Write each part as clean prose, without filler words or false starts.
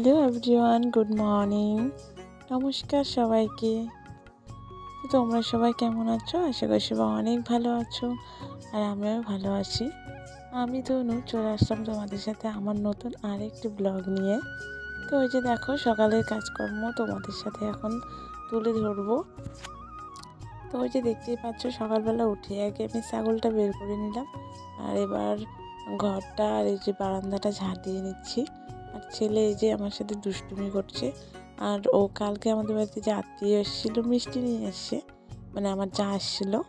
Hello everyone, good morning. নমস্কার সবাইকে। তো তোমরা সবাই কেমন আছো? আশা করি সবাই অনেক ভালো আছো, আর আমিও ভালো আছি। আমি তনু চলে আসলাম তোমাদের সাথে আমার নতুন আরেকটি ব্লগ নিয়ে। তো ওই যে দেখো, সকালের কাজকর্ম তোমাদের সাথে এখন তুলে ধরবো। তো ওই যে দেখতেই পাচ্ছ, সকালবেলা উঠে আগে আমি ছাগলটা বের করে নিলাম, আর এবার ঘরটা আর এই যে বারান্দাটা ঝাড় দিয়ে নিচ্ছি। আর ছেলে এই যে আমার সাথে দুষ্টুমি করছে। আর ও কালকে আমাদের বাড়িতে যে আত্মীয় এসেছিলো, মিষ্টি নিয়ে এসছে, মানে আমার যা আসছিলো।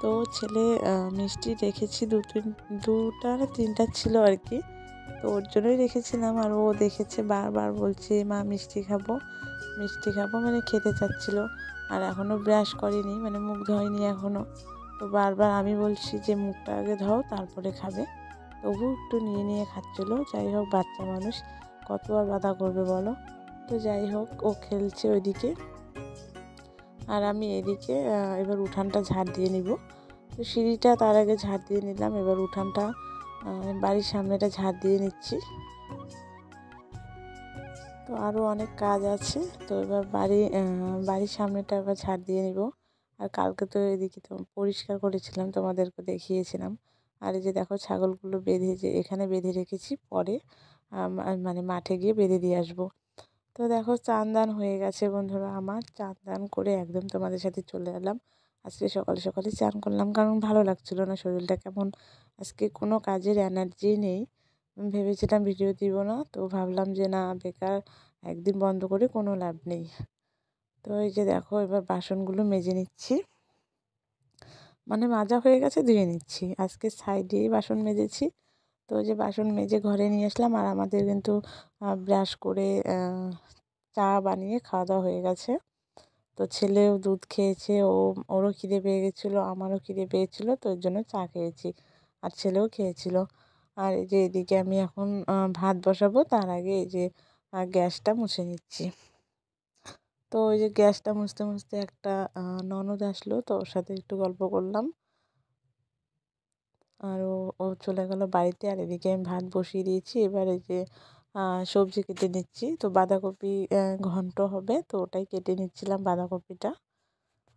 তো ছেলে মিষ্টি রেখেছি দুটা না তিনটা ছিল আর কি। তো ওর জন্যই রেখেছিলাম। আর ও দেখেছে, বারবার বলছে মা মিষ্টি খাবো মিষ্টি খাবো, মানে খেতে চাচ্ছিলো। আর এখনও ব্রাশ করেনি, মানে মুখ ধোয়নি এখনও। তো বারবার আমি বলছি যে মুখটা আগে ধোও তারপরে খাবে, তবু একটু নিয়ে নিয়ে খাচ্ছিলো। যাই হোক, বাচ্চা মানুষ কত আর বাধা করবে বলো। তো যাই হোক, ও খেলছে ওইদিকে, আর আমি এদিকে এবার উঠানটা ঝাড় দিয়ে নিব। তো সিঁড়িটা তার আগে ঝাড় দিয়ে নিলাম, এবার উঠানটা বাড়ির সামনেটা ঝাড় দিয়ে নিচ্ছি। তো আরও অনেক কাজ আছে, তো এবার বাড়ির সামনেটা এবার ঝাড় দিয়ে নিব। আর কালকে তো এদিকে তো পরিষ্কার করেছিলাম, তোমাদেরকে দেখিয়েছিলাম। আর এই যে দেখো, ছাগলগুলো এখানে বেঁধে রেখেছি, পরে মানে মাঠে গিয়ে বেঁধে দিয়ে আসবো। তো দেখো, চান দান হয়ে গেছে বন্ধুরা। আমার চান দান করে একদম তোমাদের সাথে চলে এলাম। আজকে সকালে সকালে চান করলাম, কারণ ভালো লাগছিল না, শরীরটা কেমন, আজকে কোনো কাজের এনার্জি নেই। ভেবেছিলাম ভিডিও দিব না, তো ভাবলাম যে না, বেকার একদিন বন্ধ করে কোনো লাভ নেই। তো এই যে দেখো, এবার বাসনগুলো মেজে নিচ্ছি, মানে মাজা হয়ে গেছে, ধুয়ে নিচ্ছি। আজকে সাইডেই বাসন মেজেছি। তো ওই যে বাসন মেজে ঘরে নিয়ে আসলাম, আর আমাদের কিন্তু ব্রাশ করে চা বানিয়ে খাওয়া দাওয়া হয়ে গেছে। তো ছেলেও দুধ খেয়েছে, ওরও খিদে পেয়ে গেছিলো, আমারও খিদে পেয়েছিলো, তো ওর জন্য চা খেয়েছি, আর ছেলেও খেয়েছিল। আর এই যে এদিকে আমি এখন ভাত বসাবো, তার আগে এই যে গ্যাসটা মুছে নিচ্ছি। তো ওই যে গ্যাসটা মুছতে মুছতে একটা ননদ আসলো, তো ওর সাথে একটু গল্প করলাম। আর ও চলে গেল বাড়িতে। আর এদিকে আমি ভাত বসিয়ে দিয়েছি। এবার এই যে সবজি কেটে নিচ্ছি। তো বাঁধাকপি ঘন্ট হবে, তো ওটাই কেটে নিচ্ছিলাম, বাঁধাকপিটা।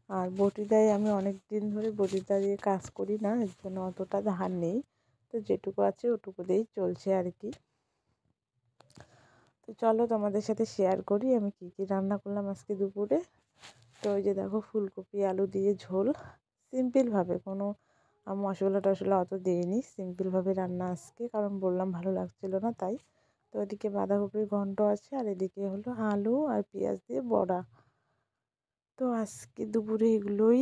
আর বটিটাই আমি অনেক দিন ধরে বটিটা দিয়ে কাজ করি না, এর জন্য অতটা ধার নেই। তো যেটুকু আছে ওটুকু দিয়েই চলছে আর কি। তো চলো তোমাদের সাথে শেয়ার করি আমি কি কি রান্না করলাম আজকে দুপুরে। তো ওই যে দেখো, ফুলকপি আলু দিয়ে ঝোল, সিম্পলভাবে, কোনো মশলা টশলা অত দিইনি, সিম্পলভাবে রান্না আজকে, কারণ বললাম ভালো লাগছিল না তাই। তো এদিকে বাঁধাকপির ঘন্ট আছে, আর এদিকে হলো আলু আর পেঁয়াজ দিয়ে বড়া। তো আজকে দুপুরে এগুলোই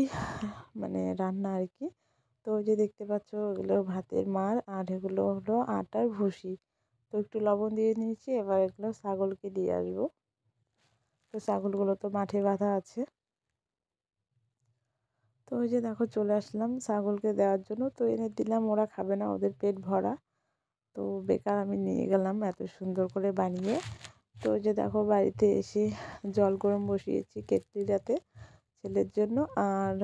মানে রান্না আর কি। তো ওই যে দেখতে পাচ্ছ, এগুলো ভাতের মার, আর এগুলো হলো আটার ভুসি। তো একটু লবণ দিয়ে নিয়েছি, এবার এগুলো ছাগলকে দিয়ে আসবো। তো ছাগলগুলো তো মাঠে বাঁধা আছে। তো ওই যে দেখো, চলে আসলাম ছাগলকে দেওয়ার জন্য। তো এনে দিলাম, ওরা খাবে না, ওদের পেট ভরা। তো বেকার আমি নিয়ে গেলাম এত সুন্দর করে বানিয়ে। তো ওই যে দেখো, বাড়িতে এসে জল গরম বসিয়েছি কেটলিটাতে ছেলের জন্য। আর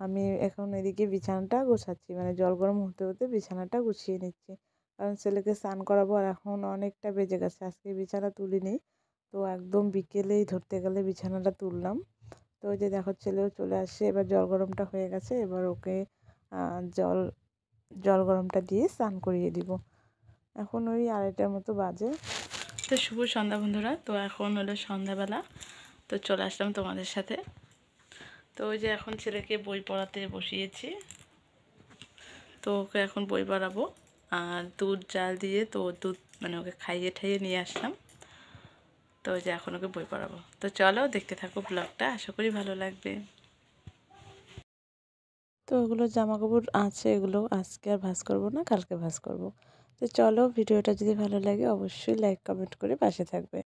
আমি এখন এদিকে বিছানাটা গোছাচ্ছি, মানে জল গরম হতে হতে বিছানাটা গুছিয়ে নিচ্ছি, কারণ ছেলেকে স্নান করাবো। আর এখন অনেকটা বেজে গেছে, আজকে বিছানা তুলিনি। তো একদম বিকেলেই ধরতে গেলে বিছানাটা তুললাম। তো ওই যে দেখো, ছেলেও চলে আসে। এবার জল গরমটা হয়ে গেছে, এবার ওকে জল গরমটা দিয়ে স্নান করিয়ে দিব। এখন ওই 2:30টার মতো বাজে। তো শুভ সন্ধ্যা বন্ধুরা। তো এখন হলো সন্ধ্যাবেলা। তো চলে আসলাম তোমাদের সাথে। তো ওই যে এখন ছেলেকে বই পড়াতে বসিয়েছি। তো ওকে এখন বই পড়াবো, আর দুধ জাল দিয়ে, তো দুধ মানে ওকে খাইয়ে ঠাইয়ে নিয়ে আসলাম। তো ওই যে এখন ওকে বই পড়াবো। তো চলো দেখতে থাকো ব্লগটা, আশা করি ভালো লাগবে। তো ওগুলো জামা কাপড় আছে, এগুলো আজকে আর ভাঁজ করবো না, কালকে ভাঁজ করব। তো চলো, ভিডিওটা যদি ভালো লাগে অবশ্যই লাইক কমেন্ট করে পাশে থাকবে।